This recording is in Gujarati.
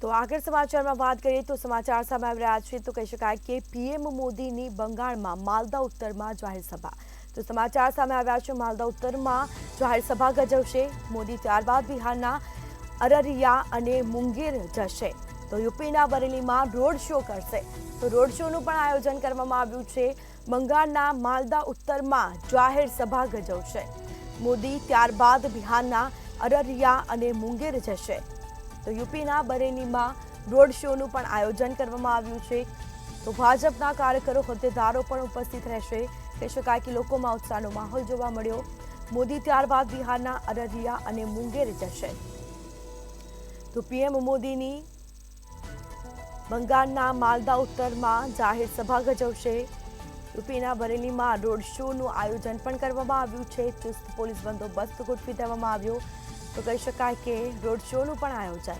તો આગળ સમાચારમાં વાત કરીએ તો સમાચાર સામે આવી રહ્યા છે તો કહી શકાય કે પીએમ મોદીની બંગાળમાં માલદા ઉત્તરમાં જાહેર સભા। તો સમાચાર સામે આવ્યા છે માલદા ઉત્તરમાં જાહેર સભા ગજવશે મોદી। ત્યારબાદ બિહારના અરરિયા અને મુંગેર જશે તો યુપીના બરેલીમાં રોડ શો કરશે। તો રોડ શોનું પણ આયોજન કરવામાં આવ્યું છે। બંગાળના માલદા ઉત્તરમાં જાહેર સભા ગજવશે મોદી। ત્યારબાદ બિહારના અરરિયા અને મુંગેર જશે તો યુપીના બરેલીમાં રોડ શોનું પણ આયોજન કરવામાં આવ્યું છે। તો ભાજપના કાર્યકરો હોદ્દેદારો પણ ઉપસ્થિત રહેશે। કહી શકાય કે લોકોમાં ઉત્સાહનો માહોલ જોવા મળ્યો। મોદી ત્યારબાદ બિહારના અરરિયા અને મુંગેર જશે તો પીએમ મોદીની બંગાળના માલદા ઉત્તરમાં જાહેર સભા ગજવશે। યુપીના બરેલીમાં રોડ શોનું આયોજન પણ કરવામાં આવ્યું છે। ચુસ્ત પોલીસ બંદોબસ્ત ગોઠવી દેવામાં આવ્યો તો કહી શકાય કે રોડ શોનું પણ આયોજન